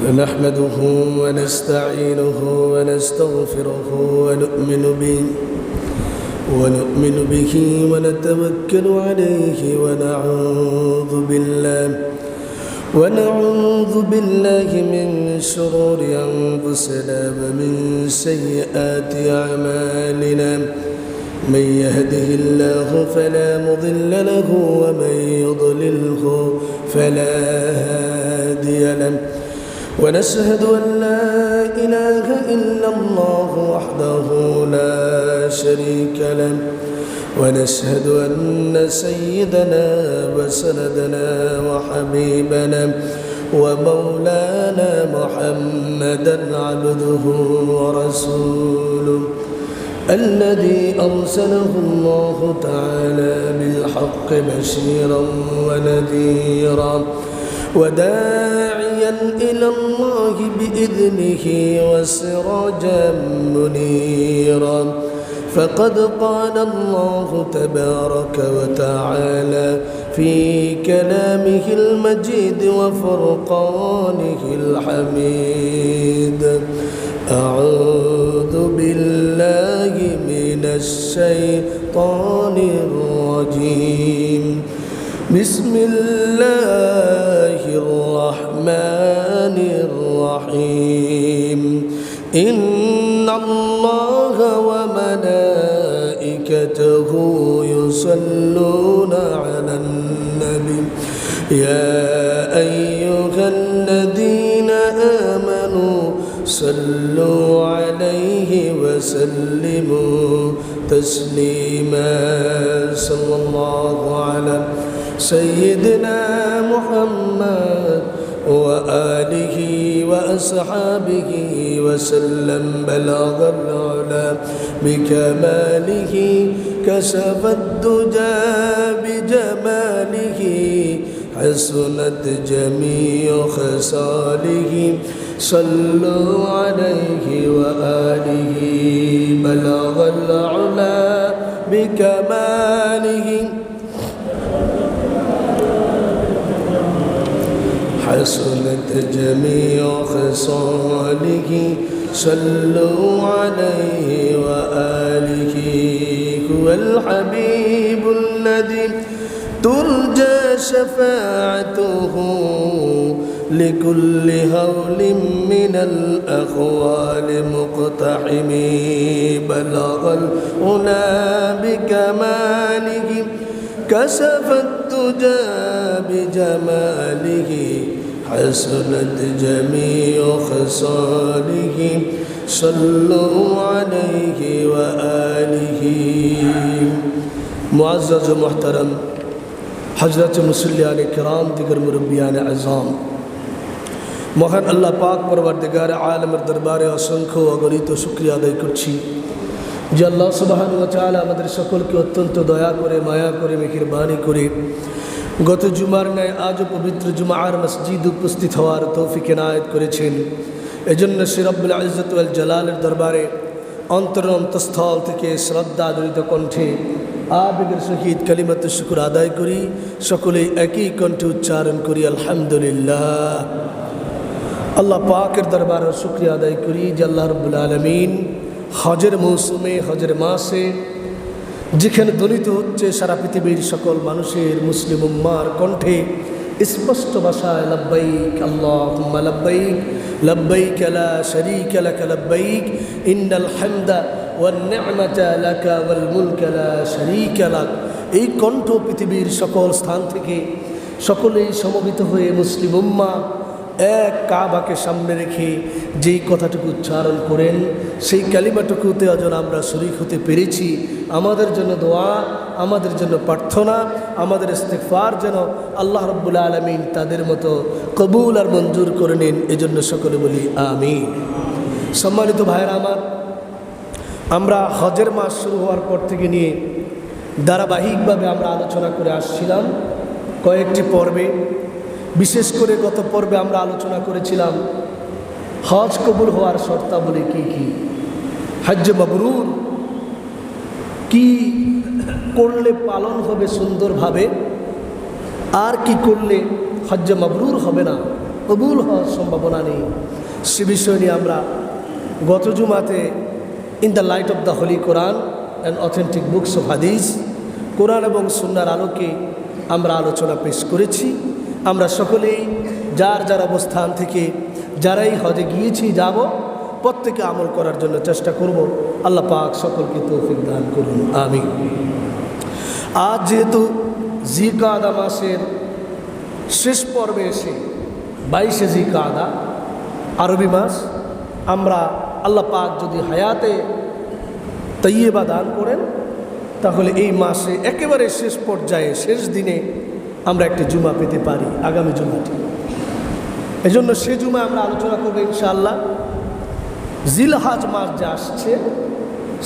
نحمده ونستعينه ونستغفره ونؤمن به ونتوكل عليه ونعوذ بالله من شرور أنفسنا ومن سيئات أعمالنا. من يهده الله فلا مضل له ومن يضلله فلا هادي له. ونشهد أن لا إله إلا الله وحده لا شريك له. ونشهد أن سيدنا وسندنا وحبيبنا ومولانا محمدا عبده ورسوله الذي أرسله الله تعالى بالحق بشيرا ونذيرا وداعيا إلى الله بإذنه وسراجا منيرا. فقد قال الله تبارك وتعالى في كلامه المجيد وفرقانه الحميد: أعوذ بالله من الشيطان الرجيم. بسم الله الرحمن الرحيم. إن الله وملائكته يصلون على النبي يا أيها الذين آمنوا صلوا عليه وسلموا تسليما. صلى الله على سيدنا محمد وآله وأصحابه وسلم. بلغ العلا بكماله كشف الدجى بجماله حسنت جميع خصاله. صلوا عليه وآله. بلغ العلا بكماله حسنت جميع خصاله. صلوا عليه وآله. هو الحبيب الذي ترجى شفاعته لكل هول من الأخوال مقتحم. بلغ العلا بكماله كشف الدجى بجماله حسنت جميع خصاله. صلوا عليه وآله. معزز محترم हज़रत मुसल्लियान किराम दिगर मुरब्बियान आज़ाम, মহান আল্লাহ পাক পরবর্তীগার আলমের দরবারে অসংখ্য অগণিত শুকরিয়া আদায় করছি যে আল্লাহ সুবহানাহু ওয়া তাআলা আমাদের সকলকে অত্যন্ত দয়া করে মায়া করে মেহেরবানি করে গত জুমার ন্যায় আজও পবিত্র জুমার মসজিদ উপস্থিত হওয়ার তৌফিক এনায়েত করেছেন। এজন্য সে রব্বুল ইজ্জত ওয়াল জালালের দরবারে অন্তরস্থল থেকে শ্রদ্ধা জড়িত কণ্ঠে আবেগের সহিত কালিমাতুশ শুকর আদায় করি। সকলেই একই কণ্ঠে উচ্চারণ করি আলহামদুলিল্লাহ। আল্লাহ পাকের দরবারে শুকরিয়া আদায় করি যে আল্লাহ রাব্বুল আলামিন হজের মৌসুমে হজের মাসে যেখানে ধ্বনিত হচ্ছে সারা পৃথিবীর সকল মানুষের মুসলিম উম্মার কণ্ঠে স্পষ্ট ভাষায় লব্বাইক আল্লাহুম্মা লব্বাইক লব্বাইক লা শারীকা লাক লব্বাইক ইন্নাল হামদা ওয়ান নি'মাতা লাকা ওয়াল মুলকা লা শারীকা লাক, এই কণ্ঠ পৃথিবীর সকল স্থান থেকে সকলেই সমবেত হয়ে মুসলিম উম্মা এক কাবাকে সামনে রেখে যেই কথাটুকু উচ্চারণ করেন সেই কালিমাটুকুতে যেন আমরা শরীক হতে পেরেছি। আমাদের জন্য দোয়া, আমাদের জন্য প্রার্থনা, আমাদের ইস্তিগফার যেন আল্লাহ রাব্বুল আলামিন তাদের মতো কবুল আর মঞ্জুর করে নিন। এজন্য সকলে বলি আমিন। সম্মানিত ভাইরা আমার, আমরা হজের মাস শুরু হওয়ার পর থেকে নিয়ে ধারাবাহিকভাবে আমরা আলোচনা করে আসছিলাম কয়েকটি পর্বে। বিশেষ করে গত পর্বে আমরা আলোচনা করেছিলাম হজ কবুল হওয়ার শর্তাবলী কি কি, হজ্জ মাবরুর কি করলে পালন হবে সুন্দরভাবে, আর কি করলে হজ্জ মাবরুর হবে না, কবুল হওয়ার সম্ভাবনা নেই, সে বিষয় নিয়ে আমরা গত জুমাতে in the light of the holy Quran and authentic books of hadith, Quran এবং সুন্নাহর আলোকে আমরা আলোচনা পেশ করেছি। আমরা সকলেই যার যার অবস্থান থেকে যারাই হজে গিয়েছি যাব, প্রত্যেকে আমল করার জন্য চেষ্টা করব। আল্লাহ পাক সকলকে তৌফিক দান করুন, আমিন। আজ যেহেতু জিলকাদা মাসের শেষ পর্বে এসে 22শে জিলকাদা আরবি মাস, আমরা আল্লাহ পাক যদি হায়াতে তৈয়বা দান করেন তাহলে এই মাসে একেবারে শেষ পর্যায়ে শেষ দিনে আমরা একটি জুমা পেতে পারি, আগামী জুমাটি। এজন্য সে জুমা আমরা আলোচনা করবো ইনশাআল্লাহ জিলহাজ মাস যা আসছে,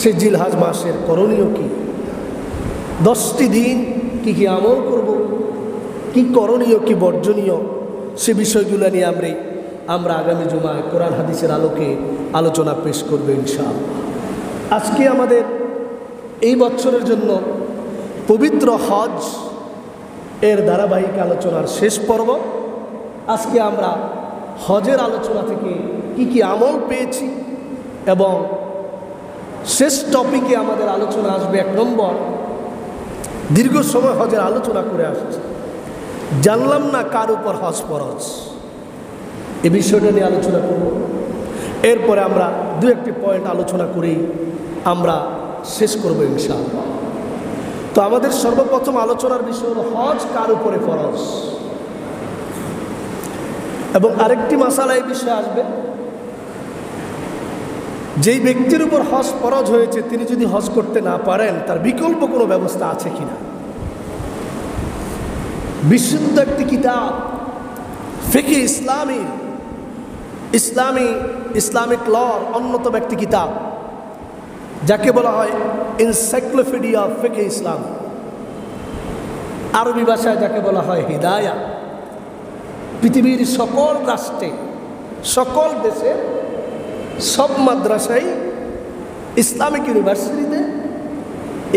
সে জিলহাজ মাসের করণীয় কী, 10টি দিন কি কি আমল করব, কি করণীয় কি বর্জনীয়, সে বিষয়গুলো নিয়ে আমরা আগামী জুমায় কোরআন হাদিসের আলোকে আলোচনা পেশ করবো ইনশাআল্লাহ। আজকে আমাদের এই বছরের জন্য পবিত্র হজ এর ধারাবাহিক আলোচনার শেষ পর্ব। আজকে আমরা হজের আলোচনা থেকে কি কি আমল পেয়েছি এবং শেষ টপিকে আমাদের আলোচনা আসবে 1 নম্বর, দীর্ঘ সময় হজের আলোচনা করে আসছে, জানলাম না কার উপর হজ ফরজ, এই বিষয়টা নিয়ে আলোচনা করব। এরপরে আমরা 2-1টি পয়েন্ট আলোচনা করেই আমরা শেষ করবো ইনশাআল্লাহ। তো আমাদের সর্বপ্রথম আলোচনার বিষয় হলো হজ কার উপরে ফরজ, এবং আরেকটি মাসালা এই বিষয়ে আসবে, যেই ব্যক্তির উপর হজ ফরজ হয়েছে তিনি যদি হজ করতে না পারেন তার বিকল্প কোনো ব্যবস্থা আছে কিনা। বিশুদ্ধ একটি কিতাব ফিকহ ইসলামিক লর অন্যতম একটি কিতাব, যাকে বলা হয় এনসাইক্লোপিডিয়া অফ ফিকহ ইসলাম, আরবি ভাষায় যাকে বলা হয় হিদায়া। পৃথিবীর সকল রাষ্ট্রে, সকল দেশে, সব মাদ্রাসায়, ইসলামিক ইউনিভার্সিটিতে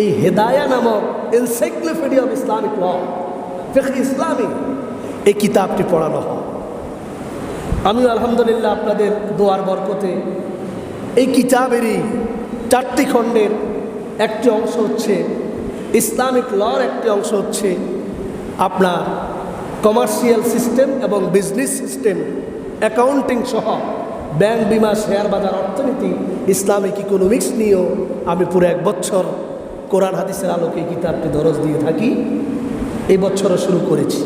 এই হেদায়া নামক এনসাইক্লোপিডিয়া অফ ইসলামিক ল, ফিকহ ইসলামী, এই কিতাবটি পড়ানো হয়। আমি আলহামদুলিল্লাহ আপনাদের দোয়ার বরকতে এই কিতাবেরই 4টি খণ্ডের একটি অংশ হচ্ছে ইসলামিক লর, একটি অংশ হচ্ছে আপনার কমার্শিয়াল সিস্টেম এবং বিজনেস সিস্টেম, অ্যাকাউন্টিং সহ ব্যাংক, বিমা, শেয়ার বাজার, অর্থনীতি, ইসলামিক ইকোনমিক্স নিয়েও আমি পুরো 1 বছর কোরআন হাদিসের আলোকে এই কিতাবটি দরজ দিয়ে থাকি। এই বছরও শুরু করেছি,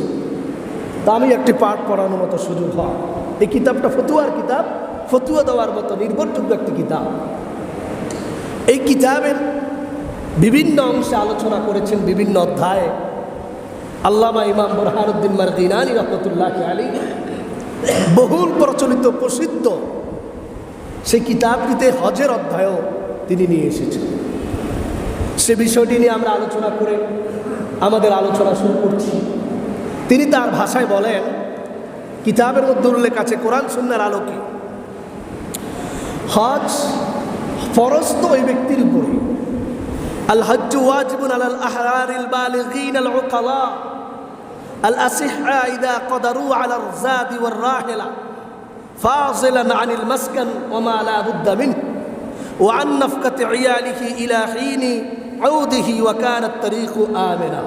তা আমি একটি পাঠ পড়ানোর মতো সুযোগ হয়। এই কিতাবটা ফতুয়ার কিতাব, ফতুয়া দেওয়ার মতো নির্ভরযোগ্য একটি কিতাব। এই কিতাবের বিভিন্ন অংশে আলোচনা করেছেন বিভিন্ন অধ্যায়ে আল্লামা ইমাম বুরহানুদ্দিন মারগিনানী রহমতুল্লাহ আলাইহি, বহুল প্রচলিত প্রসিদ্ধ সেই কিতাবটিতে হজের অধ্যায়ও তিনি নিয়ে এসেছেন। সে বিষয়টি নিয়ে আমরা আলোচনা করে আমাদের আলোচনা শুরু করছি। তিনি তার ভাষায় বলেন, কিতাবের মধ্যে উল্লেখ আছে কোরআন সুন্নাহর আলোকে হজ ফরজ তো ওই ব্যক্তির উপরে, আল হজ্জু ওয়াজিবুন আলাল আহরারিল বালিগিন আল উকালা আল আসিহা ইযা কদারু আলার যাদি ওয়ার রাহিলা ফাযিলান আনিল মাসকান ওয়া মা লা বুদ্দা মিন ওয়া আন নাফকাতি ইয়ালিহি ইলা হিনি আউদিহি ওয়া কানাত তারিকু আমিনা।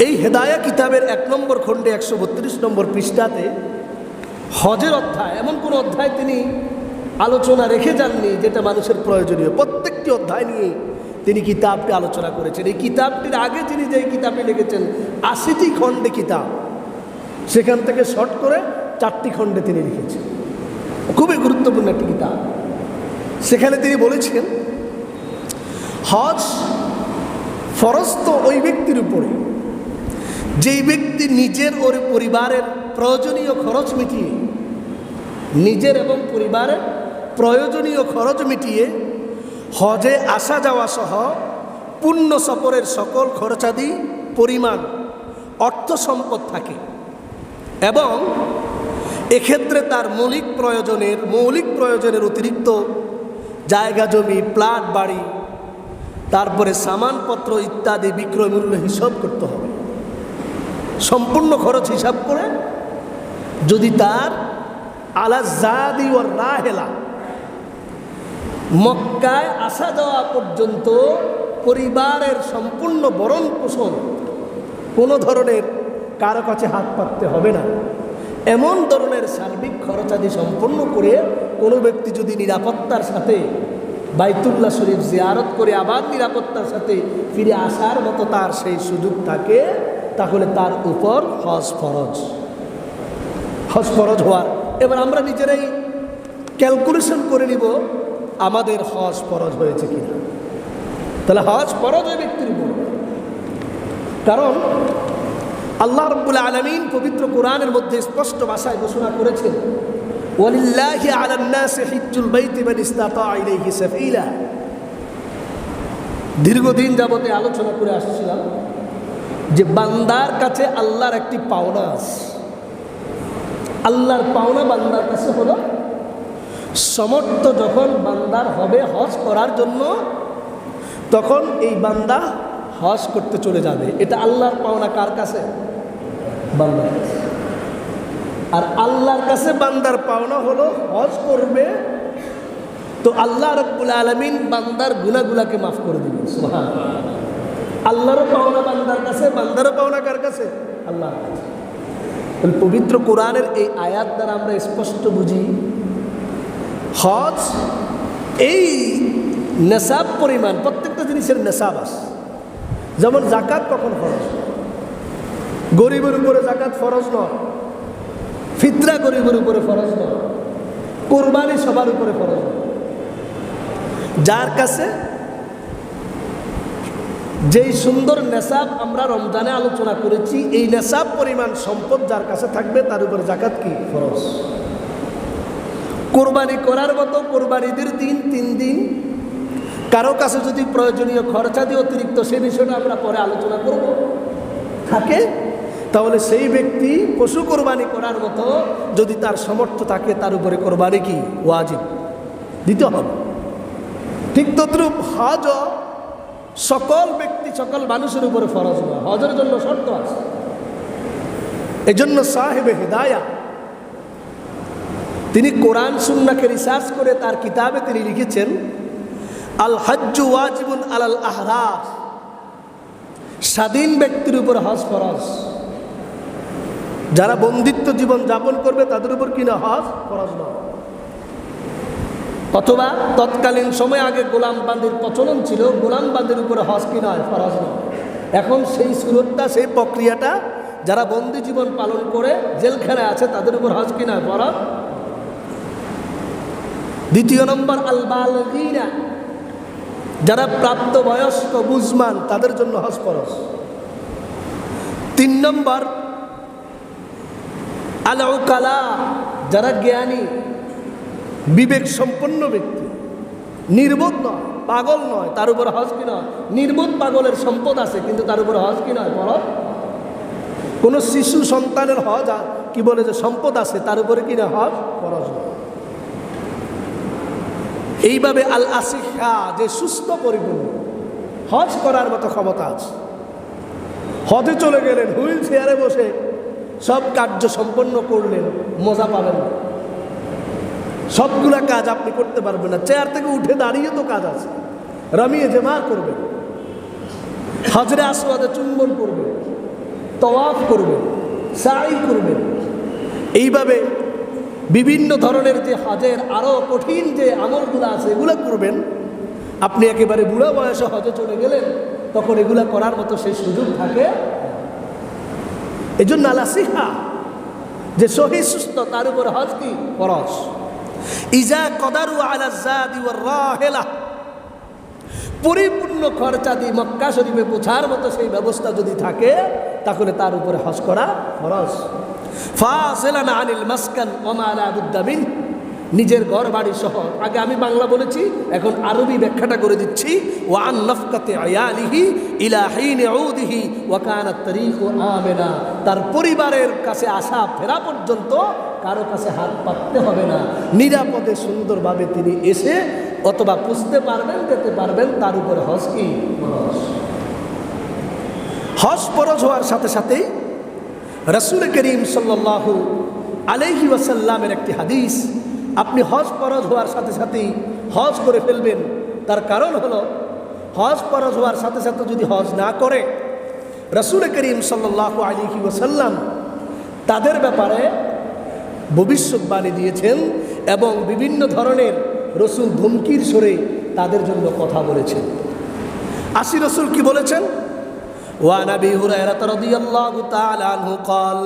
এই হেদায়া কিতাবের 1 নম্বর খণ্ডে 132 নম্বর পৃষ্ঠাতে হজের অধ্যায়, এমন কোন অধ্যায় তিনি আলোচনা রেখে যাননি যেটা মানুষের প্রয়োজনীয়। প্রত্যেকটি অধ্যায় নিয়ে তিনি কিতাবটি আলোচনা করেছেন। এই কিতাবটির আগে তিনি যে কিতাবটি লিখেছেন 80টি খণ্ডে কিতাব, সেখান থেকে শর্ট করে 4টি খণ্ডে তিনি লিখেছেন। খুবই গুরুত্বপূর্ণ একটি কিতাব। সেখানে তিনি বলেছেন হজ ফরজ তো ওই ব্যক্তির উপরে যেই ব্যক্তি নিজের ও পরিবারের প্রয়োজনীয় খরচ মিটিয়ে, নিজের এবং পরিবারের প্রয়োজনীয় খরচ মিটিয়ে হজে আসা যাওয়া সহ পূর্ণ সফরের সকল খরচাদি পরিমাণ অর্থ সম্পদ থাকে এবং এক্ষেত্রে তার মৌলিক প্রয়োজনের অতিরিক্ত জায়গা জমি, প্লাট, বাড়ি, তারপরে সামানপত্র ইত্যাদি বিক্রয় মূল্য হিসাব করতে হবে। সম্পূর্ণ খরচ হিসাব করে যদি তার আলা জাদি ওয়ার রাহেলা, মক্কায় আসা যাওয়া পর্যন্ত পরিবারের সম্পূর্ণ ভরণ পোষণ কোনো ধরনের কারো কাছে হাত পাততে হবে না, এমন ধরনের সার্বিক খরচাদি সম্পন্ন করে কোনো ব্যক্তি যদি নিরাপত্তার সাথে বাইতুল্লাহ শরীফ জিয়ারত করে আবার নিরাপত্তার সাথে ফিরে আসার মতো তার সেই সুযোগ থাকে, তাহলে তার উপর হজ ফরজ। হজ ফরজ হওয়ার এবার আমরা নিজেরাই ক্যালকুলেশন করে নিব আমাদের হজ ফরজ হয়েছে কিনা। তাহলে হজ ফরজ ওই ব্যক্তির উপর, কারণ আল্লাহ রাব্বুল আলামিন পবিত্র কোরআনের মধ্যে স্পষ্ট ভাষায় ঘোষণা করেছেন, ওয়ালিল্লাহি আলান নাসি হিজ্জুল বাইতি মান ইসতাতা ইলাইহি সাবিলা। দীর্ঘদিন যাবতে আলোচনা করে আসছিলাম যে বান্দার কাছে আল্লাহর একটি পাওনা আছে। আল্লাহর পাওনা বান্দার কাছে হলো সমর্থ যখন বান্দার হবে হজ করার জন্য, তখন এই বান্দা হজ করতে চলে যাবে। এটা আল্লাহর পাওনা কার কাছে? বান্দার কাছে। আর আল্লাহর কাছে বান্দার পাওনা হলো হজ করবে, তো আল্লাহ রাব্বুল আলামিন বান্দার গুনাহগুলোকে মাফ করে দিবেন। সুবহানাল্লাহ। আল্লাহরও পাওনা বান্দার কাছে, বান্দারও পাওনা কার কাছে? আল্লাহর কাছে। পবিত্র কোরআনের এই আয়াত দ্বারা আমরা স্পষ্ট বুঝি হজ এই নেশাব পরিমাণ, প্রত্যেকটা জিনিসের নেশাব আছে। যেমন জাকাত কখন ফরজ? গরিবের উপরে জাকাত ফরজ নয়, ফিতরা গরিবের উপরে ফরজ নয়, কোরবানি সবার উপরে ফরজ নয়। যার কাছে যেই সুন্দর নেশাব আমরা রমজানে আলোচনা করেছি, এই নেশাব পরিমাণ সম্পদ যার কাছে থাকবে তার উপরে জাকাত কি ফরজ। কোরবানি করার মতো কোরবানিদের দিন 3 দিন, কারো কাছে যদি প্রয়োজনীয় খরচাদি অতিরিক্ত, সেই বিষয়টা আমরা পরে আলোচনা করব, থাকে, তাহলে সেই ব্যক্তি পশু কোরবানি করার মতো যদি তার সামর্থ্য থাকে, তার উপরে কোরবানি কি ওয়াজিব দিতে হবে। ঠিক তদ্রূপ হজ সকল ব্যক্তি সকল মানুষের উপরে ফরজ নয়, হজের জন্য শর্ত আছে। এজন্য সাহেবে হিদায়া তিনি কোরআন সুন্নাহকে রিসার্চ করে তার কিতাবে তিনি লিখেছেন, আল হজ্জু ওয়াজিবুন আলাল আহরার, স্বাধীন ব্যক্তির উপর হজ ফরজ। যারা বন্দিত্ব জীবন যাপন করবে তাদের উপর কিনা হজ ফরজ নয়। অথবা তৎকালীন সময় আগে গোলামবান্দির প্রচলন ছিল, গোলামবান্দির উপরে হজ কি নয় ফরজ নয়। এখন সেই সুরতটা, সেই প্রক্রিয়াটা যারা বন্দি জীবন পালন করে জেলখানায় আছে তাদের উপর হজ কি নয় ফরজ। দ্বিতীয় নম্বর আল বালিগিনা, যারা প্রাপ্ত বয়স্ক বুঝমান তাদের জন্য হজ ফরজ। 3 নম্বর আল উকালা, যারা জ্ঞানী বিবেক সম্পন্ন ব্যক্তি, নির্বোধ নয়, পাগল নয়, তার উপর হজ কি নয়। নির্বোধ পাগলের সম্পদ আছে কিন্তু তার উপর হজ কি নয় ফরজ। কোনো শিশু সন্তানের হজ কি বলে যে সম্পদ আছে, তার উপরে কি না হজ ফরজ নয়। এইভাবে আল আসিহা, যে সুস্থ পরিপূর্ণ, হজ করার মতো ক্ষমতা আছে, হজে চলে গেলেন, হুইল চেয়ারে বসে সব কার্য সম্পন্ন করলেন, মজা পাবেন না। সবগুলা কাজ আপনি করতে পারবেন না। চেয়ার থেকে উঠে দাঁড়িয়ে তো কাজ আছে, রামিয়ে জমা করবেন, হজরে আসওয়াদে চুম্বন করবেন, তওয়াফ করবেন, সাই করবেন। এইভাবে বিভিন্ন ধরনের যে হজের আরও কঠিন যে আমলগুলো আছে এগুলো করবেন। আপনি একেবারে বুড়া বয়সে হজে চলে গেলেন, তখন এগুলা করার মতো সেই সুযোগ থাকে। এই জন্য আলাসিহা, যে সহি সুস্থ তার উপর হজ কি ফরজ। ইজা কদারু আলা জাদি ওয়ার রাহিলা, পরিপূর্ণ খরচা দিয়ে মক্কা শরীফে পৌঁছার মতো সেই ব্যবস্থা যদি থাকে, তাহলে তার উপরে হজ করা ফরজ। ফাসিলান আনিল মাসকান ওয়া মা লা বুদ্দা মিন, নিজের ঘর বাড়ি সহ। আগে আমি বাংলা বলেছি, এখন আরবি ব্যাখ্যাটা করে দিচ্ছি। ওয়া আন নাফকাতি আয়ালিহি ইলা হিন উদিহি ওয়া কানাত তারিকু আমিনা, তার পরিবারের কাছে আসা ফেরা পর্যন্ত কারো কাছে হাত পাততে হবে না, নিরাপদে সুন্দরভাবে তিনি এসে অথবা পুষতে পারবেন, যেতে পারবেন, তার উপরে হজ কি ফরজ। হজ ফরজ হওয়ার সাথে সাথেই রাসূল করিম সাল্লাল্লাহু আলাইহি ওয়াসাল্লামের একটি হাদিস, আপনি হজ ফরজ হওয়ার সাথে সাথেই হজ করে ফেলবেন। তার কারণ হলো, হজ ফরজ হওয়ার সাথে সাথে যদি হজ না করে, রাসূল করিম সাল্লাল্লাহু আলাইহি ওয়াসাল্লাম তাদের ব্যাপারে ভবিষ্যৎবাণী দিয়েছেন এবং বিভিন্ন ধরনের রসুল ধমকির সুরে তাদের জন্য কথা বলেছেন। রাসূল কি বলেছেন? ওয়ান আবি হুরায়রা রাদিয়াল্লাহু তাআলা আনহু قال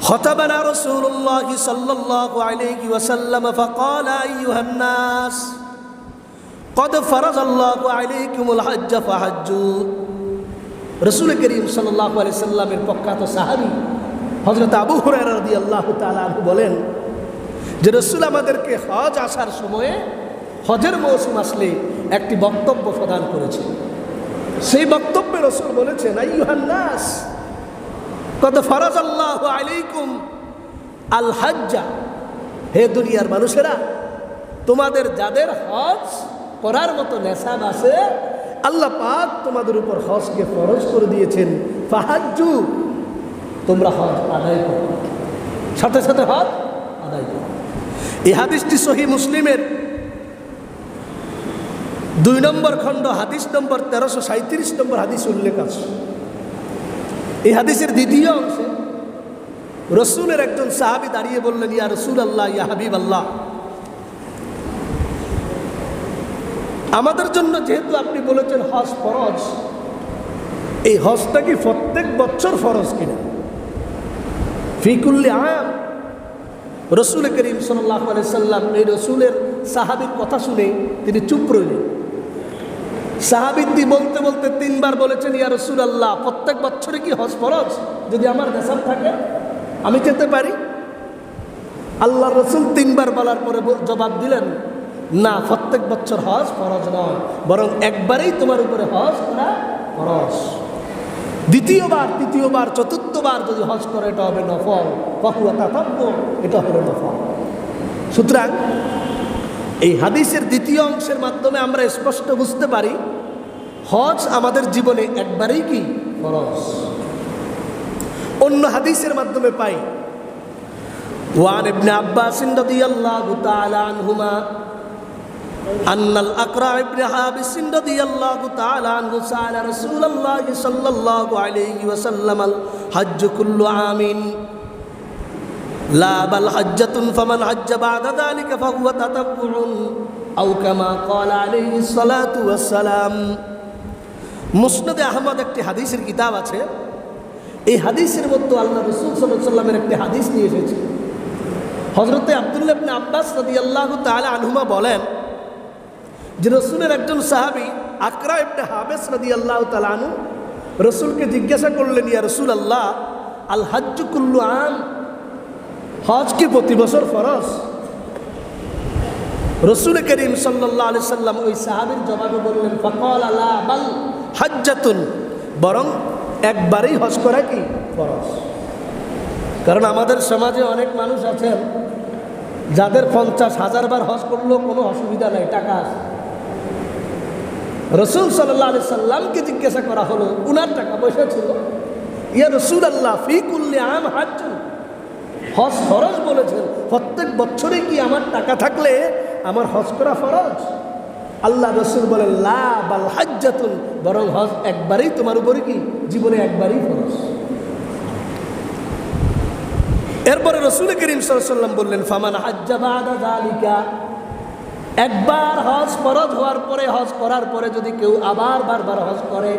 خطبنا رسول الله صلى الله عليه وسلم فقال أيها الناس قد فرض الله عليكم الحج فحجوا। রাসূল করিম সাল্লাল্লাহু আলাইহি সাল্লামের প্রখ্যাত সাহাবী হযরত আবু হুরায়রা রাদিয়াল্লাহু তাআলা আনহু বলেন যে রাসূল আমাদেরকে হজ আসার সময়ে, হজের মৌসুম আসলে একটি বক্তব্য প্রদান করেছেন। সেই বক্তব্যে রাসূল বলেছেন, আইয়ুহান নাস কদ ফারাযাল্লাহু আলাইকুম আল হাজ্জা, হে দুনিয়ার মানুষেরা, তোমাদের যাদের হজ করার মতো নেশাব আছে, আল্লাহ পাক তোমাদের উপর হজকে ফরজ করে দিয়েছেন। ফাহাজ্জু, তোমরা হজ আদায় করো, সাথে সাথে হজ আদায় করো। এই হাদিসটি সহিহ মুসলিমের 2 নম্বর খণ্ড হাদিস নম্বর 1337 নম্বর হাদিস উল্লেখ আছে। এই হাদিসের দ্বিতীয় অংশে রসুলের একজন সাহাবী দাঁড়িয়ে বললেন, ইয়া রাসূলুল্লাহ, ইয়া হাবিবাল্লাহ, আমাদের জন্য যেহেতু আপনি বলেছেন হজ ফরজ, এই হজটা কি প্রত্যেক বছর ফরজ কিনা? ফি কুল্লি আম। রাসূল করিম সাল্লাল্লাহু আলাইহি সাল্লাম এই রসুলের সাহাবীর কথা শুনে তিনি চুপ রইলেন। সাহাবীটি বলতে বলতে 3 বার বলেছেন, ইয়া রাসূলুল্লাহ, প্রত্যেক বছরে কি হজ ফরজ? যদি আমার নেশাব থাকে আমি যেতে পারি। আল্লাহ রসুল 3 বার বলার পরে জবাব দিলেন, না, প্রত্যেক বছর হজ ফরজ নয়, বরং একবারেই তোমার উপরে হজ করা ফরজ। দ্বিতীয়বার, তৃতীয়বার, চতুর্থবার যদি হজ করে এটা হবে নফল, ফাহুয়া তাতাব্বু, এটা হবে নফল। সুতরাং এই হাদিসের দ্বিতীয় অংশের মাধ্যমে আমরা স্পষ্ট বুঝতে পারি হজ আমাদের জীবনে একবারেই কি ফরজ। অন্য হাদিসের মাধ্যমে পাই, ওয়ান ইবনে আব্বাস রাদিয়াল্লাহু তাআলা আনহুমা আন্নাল আকরা ইবনে হাবিস রাদিয়াল্লাহু তাআলা আনহু সাআলা রাসূলুল্লাহ সাল্লাল্লাহু আলাইহি ওয়াসাল্লাম আল হজ্জ কুল্লু আমিন লা বাল হজ্জাতুন ফামান হজ্জা বা'দা যালিকা ফাহুয়া তাতাব্বুউন আও কামা ক্বালা আলাইহিস সালাতু ওয়াস সালাম। মুসনাদে আহমদ একটি হাদিসের কিতাব আছে। এই হাদিসের মধ্যে আল্লাহ রাসূল সাল্লাল্লাহু আলাইহি ওয়াসাল্লামের একটি হাদিস নিয়ে এসেছে। হযরতে আব্দুল্লাহ ইবনে আব্বাস রাদিয়াল্লাহু তাআলা আনহুমা বলেন যে রাসূলের একজন সাহাবী আকরা ইবনে হাবিস রাদিয়াল্লাহু তাআলা আনহু রাসূলকে জিজ্ঞাসা করলেন, ইয়া রাসূলুল্লাহ, আল হজ্জ কুল্লু আম, হজ কি প্রতি বছর ফরজ? রাসূল করিম সাল্লাল্লাহু আলাইহি সাল্লাম ওই সাহাবীর জবাবে বললেন, ফাকালা লা বাল হজ্জাতুন, বরং একবারই হজ করা কি ফরজ। কারণ আমাদের সমাজে অনেক মানুষ আছেন যাদের 50,000 বার হজ করলেও কোনো অসুবিধা নাই, টাকা আছে। রাসূল সাল্লাল্লাহু আলাইহি সাল্লামকে জিজ্ঞাসা করা হলো, উনার টাকা পয়সা ছিল, ইয়া রাসূলুল্লাহ, ফি কুল্লি আম হজ্জুন, হজ ফরজ বলেছেন, প্রত্যেক বছরে কি আমার টাকা থাকলে আমার হজ করা ফরজ? আল্লাহ রাসূল বলেন, লা বাল হজ্জাতুন, বরং হজ একবারই তোমার উপরে কি জীবনে একবারই ফরজ। এরপরে রাসূল করিম সাল্লাল্লাহু আলাইহি ওয়াসাল্লাম বললেন, ফামান হজ্জা বা'দা যালিকা, একবার হজ ফরজ হওয়ার পরে, হজ করার পরে যদি কেউ আবার বারবার হজ করে,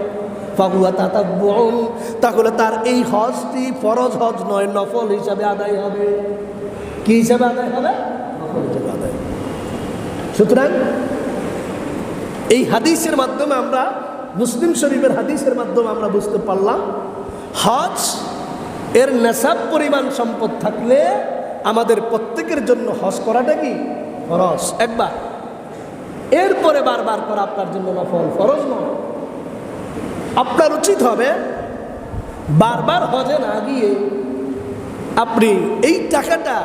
ফাহুয়া তাতাব্বুউন, তাহলে তার এই হজটি ফরজ হজ নয়, নফল হিসাবে আদায় হবে। কি হিসাবে আদায় হবে? নফল হিসাবে আদায়। সুতরাং এই হাদিসের মাধ্যমে আমরা, মুসলিম শরীফের হাদিসের মাধ্যমে আমরা বুঝতে পারলাম হজ এর নেশাব পরিমাণ সম্পদ থাকলে আমাদের প্রত্যেকের জন্য হজ করাটা কি ফরজ একবার, এরপরে বারবার করা আপনার জন্য নফল, ফরজ নয়। আপনার উচিত হবে বারবার হজে না গিয়ে আপনি এই টাকাটা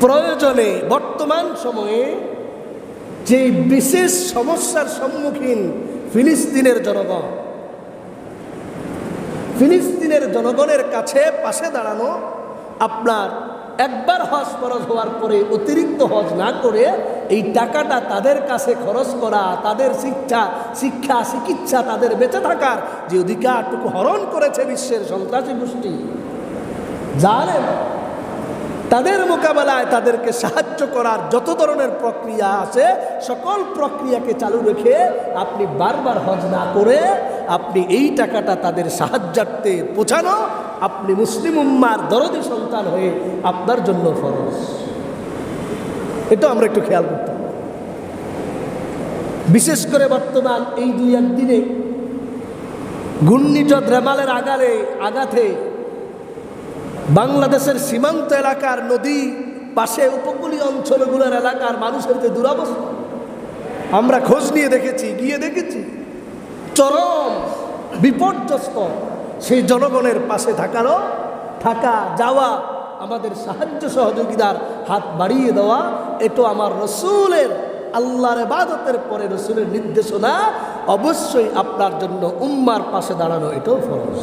প্রয়োজনে, বর্তমান সময়ে যে বিশেষ সমস্যার সম্মুখীন ফিলিস্তিনের জনগণ, ফিলিস্তিনের জনগণের কাছে পাশে দাঁড়ানো, আপনার একবার হজ ফরজ হওয়ার পরে অতিরিক্ত হজ না করে এই টাকাটা তাদের কাছে খরচ করা, তাদের শিক্ষা চিকিৎসা, তাদের বেঁচে থাকার যে অধিকারটুকু হরণ করেছে বিশ্বের সন্ত্রাসী গোষ্ঠী, জানেন তাদের মোকাবেলায় তাদেরকে সাহায্য করার যত ধরনের প্রক্রিয়া আছে সকল প্রক্রিয়াকে চালু রেখে আপনি বারবার হজ না করে আপনি এই টাকাটা তাদের সাহায্যার্থে পৌঁছানো, আপনি মুসলিম উম্মার দরদি সন্তান হয়ে আপনার জন্য ফরজ। এটা আমরা একটু খেয়াল করতে হবে। বিশেষ করে বর্তমান এই 2-1 দিনে ঘূর্ণিঝড় রেমালের আঘাতে বাংলাদেশের সীমান্ত এলাকার নদী পাশে উপকূলীয় অঞ্চলগুলোর এলাকার মানুষের যে দুরবস্থা আমরা খোঁজ নিয়ে গিয়ে দেখেছি চরম বিপর্যস্ত। সেই জনগণের পাশে থাকা যাওয়া, আমাদের সাহায্য সহযোগিতার হাত বাড়িয়ে দেওয়া, এটা আমার রসুলের আল্লাহর ইবাদতের পরে রসুলের নির্দেশনা। অবশ্যই আপনার জন্য উম্মার পাশে দাঁড়ানো এটাও ফরজ।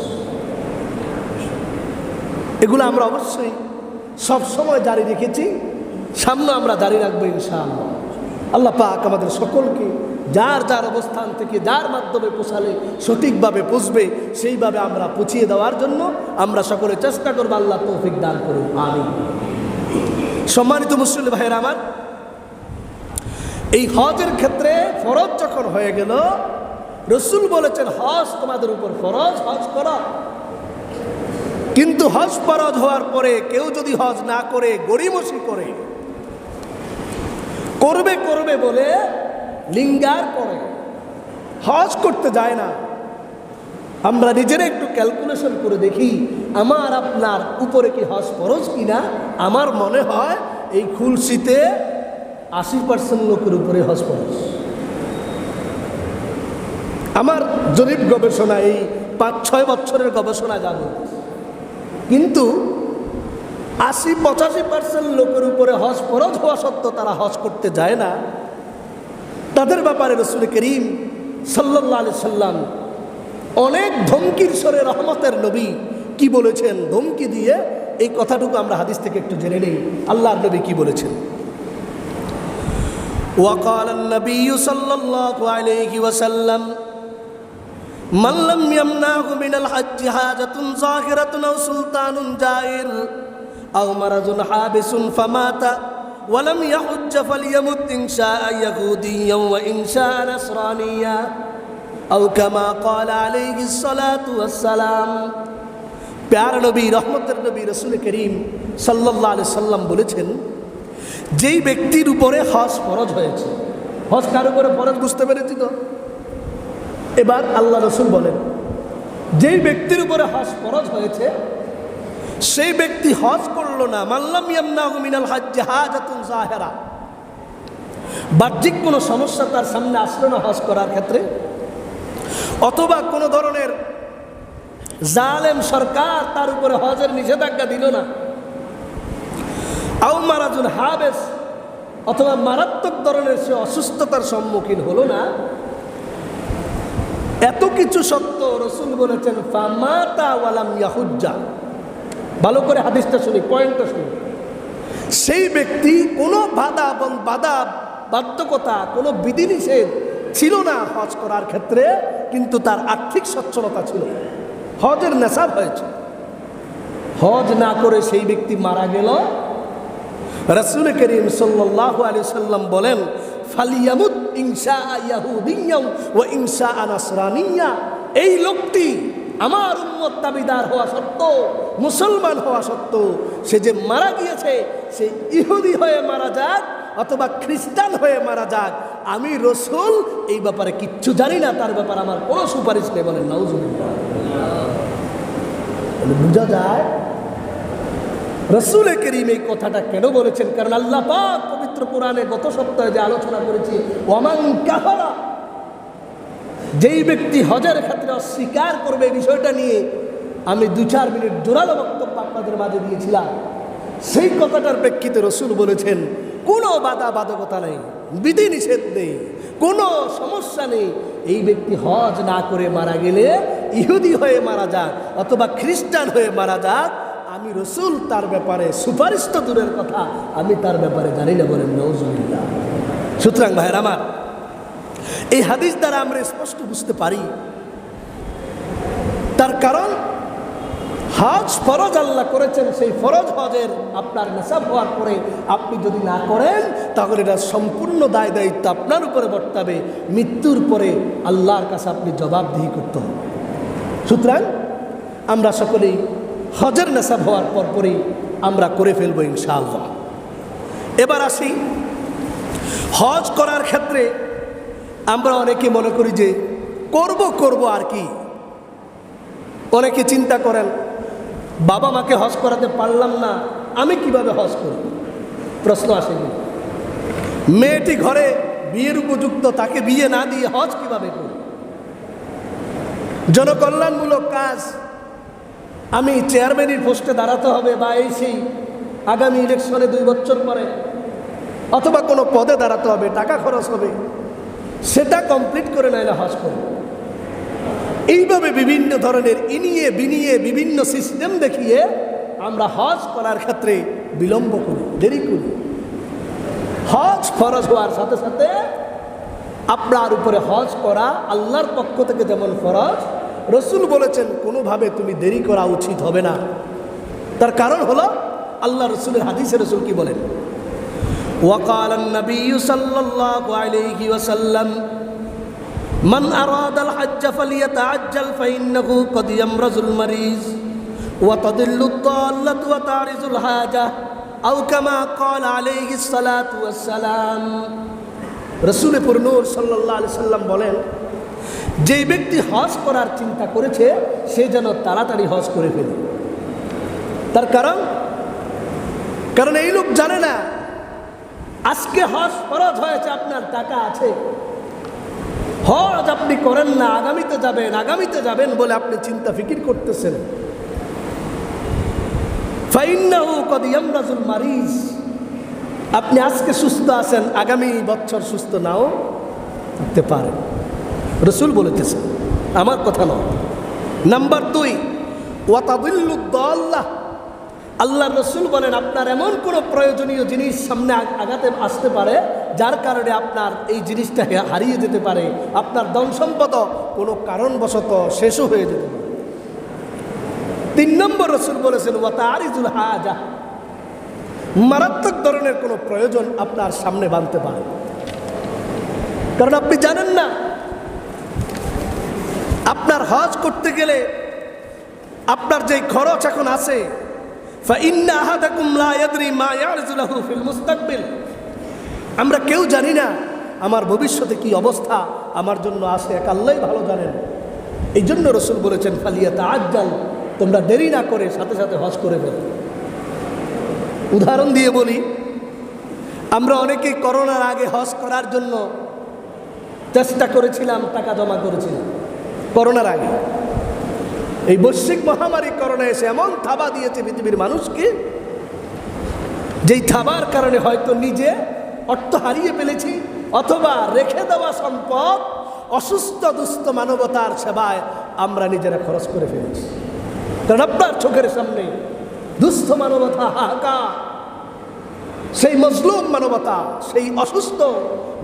এগুলো আমরা অবশ্যই সবসময় জারি রেখেছি, সামনে আমরা জারি রাখবো ইনশাআল্লাহ। আল্লাহ পাক আমাদের সকলকে যার যার অবস্থান থেকে যার মাধ্যমে পৌঁছালে সঠিকভাবে পৌঁছবে সেইভাবে আমরা পৌঁছিয়ে দেওয়ার জন্য আমরা সকলে চেষ্টা করবো। আল্লাহ তৌফিক দান করুন, আমিন। সম্মানিত মুসলিম ভাইয়েরা আমার, এই হজের ক্ষেত্রে ফরজ যখন হয়ে গেল, রসুল বলেছেন হজ তোমাদের উপর ফরজ, হজ করো। কিন্তু হজ ফরজ হওয়ার পরে কেউ যদি হজ না করে গড়িমসি করবে বলে লিঙ্গার করে হজ করতে যায় না, আমরা নিজেরা একটু ক্যালকুলেশন করে দেখি আমার আপনার উপরে কি হজ ফরজ কিনা। আমার মনে হয় এই খুলশিতে 80% লোকের উপরে হজ ফরজ। আমার জরিপ গবেষণা, এই 5-6 বছরের গবেষণা জানো, কিন্তু 80-85% লোকের উপরে হজ ফরজ হওয়া সত্ত্বেও তারা হজ করতে যায় না। তাদের ব্যাপারে রাসূল করিম সাল্লাল্লাহু আলাইহি সাল্লাম অনেক ধমকির স্বরে রহমতের নবী কি বলেছেন, ধমকি দিয়ে এই কথাটুকু আমরা হাদিস থেকে একটু জেনে নেই। আল্লাহর নবী কি বলেছেন? وقال النبي صلى الله عليه وسلم من لم يمنعه من الحج حاجة ظاهرة أو سلطان جائر أو مرض حابس فمات ولم يحج فليمت إن شاء يهوديا وإن شاء نصرانيا أو كما قال عليه الصلاة والسلام। প্যারা নবী, রহমতের নবী রাসূল করিম সাল্লাল্লাহু আলাইহি সাল্লাম বলেছেন, যেই ব্যক্তির উপরে হজ ফরজ হয়েছে, হজ কার উপরে ফরজ বুঝতে পেরেছি তো? এবার আল্লাহ রসুল বলেন, যেই ব্যক্তির উপরে হজ ফরজ হয়েছে সেই ব্যক্তি হজ করলো না, মাল্লাম ইয়ামনাহু মিনাল হজ্জি হাজাতুন যাহিরা, বাহ্যিক কোনো সমস্যা তার সামনে আসলো না হজ করার ক্ষেত্রে, অথবা কোনো ধরনের জালেম সরকার তার উপরে হজের নিষেধাজ্ঞা দিল না, আও মারাজুন হাবেস, অথবা মারাত্মক ধরনের সে অসুস্থতার সম্মুখীন হলো না, এত কিছু সত্ত্বেও রসুল বলেছেন ফামাতা ওয়ালাম ইয়াহুজ্জা। ভালো করে হাদিসটা শুনি, পয়েন্টটা শুনি। সেই ব্যক্তি কোনো বাধ্যকতা, কোনো বিধিনিষেধ ছিল না হজ করার ক্ষেত্রে, কিন্তু তার আর্থিক সচ্ছলতা ছিল, হজের নেশাব হয়েছে, হজ না করে সেই ব্যক্তি মারা গেল। রাসূল করিম সাল্লাল্লাহু আলাইহি সাল্লাম বলেন ফালিয়ামুত ইনশা ইয়াহুদিয়্যা ওয়া ইনশা নাসরানিয়্যা, এই লোকটি আমার উম্মত দাবিদার হওয়া সত্ত্বেও, মুসলমান হওয়া সত্ত্বেও সে যে মারা গিয়েছে, সে ইহুদি হয়ে মারা যাক অথবা খ্রিস্টান হয়ে মারা যাক, আমি রসুল এই ব্যাপারে কিচ্ছু জানি না, তার ব্যাপারে আমার কোনো সুপারিশ নেই। বলেন নাউজুবিল্লাহ। বুঝা যায় রাসূল করিম এই কথাটা কেন বলেছেন, কারণ আল্লাহ পাক পবিত্র কোরআনে গত সপ্তাহে যে আলোচনা করেছি, ওয়ামান কাফারা, যেই ব্যক্তি হজের ক্ষেত্রে অস্বীকার করবে, বিষয়টা নিয়ে আমি 2-4 মিনিট জোরালো বক্তব্য আপনাদের মাঝে দিয়েছিলাম। সেই কথাটার প্রেক্ষিতে রসুল বলেছেন কোনো বাধকতা নেই, বিধি নিষেধ নেই, কোনো সমস্যা নেই, এই ব্যক্তি হজ না করে মারা গেলে ইহুদি হয়ে মারা যাক অথবা খ্রিস্টান হয়ে মারা যাক, আমি রসুল তার ব্যাপারে সুপারিশ তো দূরের কথা, আমি তার ব্যাপারে জানি না, বলেন নাউজুবিল্লাহ। সুতরাং ভাইয়ের আমার, এই হাদিস দ্বারা আমরা স্পষ্ট বুঝতে পারি, তার কারণ হজ ফরজ আল্লাহ করেছেন, সেই ফরজ হজের আপনার নেশাব হওয়ার পরে আপনি যদি না করেন, তাহলে এটা সম্পূর্ণ দায় দায়িত্ব আপনার উপরে বর্তাবে। মৃত্যুর পরে আল্লাহর কাছে আপনি জবাবদিহি করতে হবে। সুতরাং আমরা সকলেই হজের নেশাব হওয়ার পরেই আমরা করে ফেলবো ইনশাআল্লাহ। এবার আসি, হজ করার ক্ষেত্রে আমরা অনেকে মনে করি যে করব আর কি। অনেকে চিন্তা করেন, বাবা মাকে হজ করাতে পারলাম না, আমি কিভাবে হজ করব? প্রশ্ন আসেনি। মেয়েটি ঘরে বিয়ের উপযুক্ত, তাকে বিয়ে না দিয়ে হজ কিভাবে করব? জনকল্যাণমূলক কাজ, আমি চেয়ারম্যানের পোস্টে দাঁড়াতে হবে বা এই সেই আগামী ইলেকশনে 2 বছর পরে, অথবা কোনো পদে দাঁড়াতে হবে, টাকা খরচ হবে, সেটা কমপ্লিট করে নাইলে হজ করব। এইভাবে বিভিন্ন ধরনের ইনিয়ে বিনিয়ে বিভিন্ন সিস্টেম দেখিয়ে আমরা হজ করার ক্ষেত্রে বিলম্ব করি, দেরি করি। হজ ফরজ হওয়ার সাথে সাথে আপনার উপরে হজ করা আল্লাহর পক্ষ থেকে যেমন ফরজ, রসুল বলেছেন কোনোভাবে তুমি দেরি করা উচিত হবে না। তার কারণ হলো আল্লাহ রসুলের হাদিসে রসুল কি বলেন, ওয়াকাল নবী সাল্লাল্লাহু আলাইহি ওয়াসাল্লাম মান আরাদাল হজ্জ ফালিয়াতাআজ্জাল ফাইন্নাহু কদ ইয়ামরাজুল মারিজ ওয়া তাদিল্লুদ দাল্লাতু ওয়া তারিজুল হাজা আও কামা ক্বালা আলাইহিস সালাতু ওয়াস সালাম। রাসূল নূর সাল্লাল্লাহু আলাইহি সাল্লাম বলেন, যেই ব্যক্তি হজ করার চিন্তা করেছে সে যেন তাড়াতাড়ি হজ করে ফেলে। তার কারণ এই লোক জানে না আজকে হজ ফরজ হয়েছে, আপনার টাকা আছে, হজ আপনি করেন না, আগামীতে যাবেন বলে আপনি চিন্তা ফিকির করতেছেন। ফাইন্নাহু কদ ইয়ামরাজুল মারিজ, আপনি আজকে সুস্থ আছেন, আগামী বছর সুস্থ নাও থাকতে পারেন। রসুল বলেছেন, আমার কথা নয়। নাম্বার 2, ওয়া তাদিল্লুদ দাল্লাহ, আল্লাহর রসুল বলেন আপনার এমন কোনো প্রয়োজনীয় জিনিস সামনে আগাতে আসতে পারে যার কারণে আপনার এই জিনিসটা হারিয়ে যেতে পারে, আপনার ধন সম্পদ কোনো কারণবশত শেষও হয়ে যেতে পারে। 3 নম্বর রসুল বলেছেন ওয়া তারিজুল হাজা, মারাত্মক ধরনের কোনো প্রয়োজন আপনার সামনে বাঁধতে পারে। কারণ আপনি জানেন না আপনার হজ করতে গেলে আপনার যে খরচ এখন আছে, ফাইন্না আহাদাকুম লা ইয়াদরি মা ইয়ারজু লাহু ফিল মুস্তাকবিল, আমরা কেউ জানি না আমার ভবিষ্যতে কি অবস্থা আমার জন্য আছে, এক আল্লাহই ভালো জানেন। এই জন্য রসুল বলেছেন ফালিয়াতাআজ্জাল, তোমরা দেরি না করে সাথে সাথে হজ করে ফেলো। উদাহরণ দিয়ে বলি, আমরা অনেকেই করোনার আগে হজ করার জন্য চেষ্টা করেছিলাম, টাকা জমা করেছিলাম। করোনার আগে এই বৈশ্বিক মহামারী করোনা এসে এমন থাবা দিয়েছে পৃথিবীর মানুষকে, যেই থাবার কারণে হয়তো নিজে অর্থ হারিয়ে ফেলেছি, অথবা রেখে দেওয়া সম্পদ অসুস্থ দুস্থ মানবতার সেবায় আমরা নিজেরা খরচ করে ফেলেছি। কারণ আপনার চোখের সামনে দুস্থ মানবতা হাহাকার, সেই মজলুম মানবতা, সেই অসুস্থ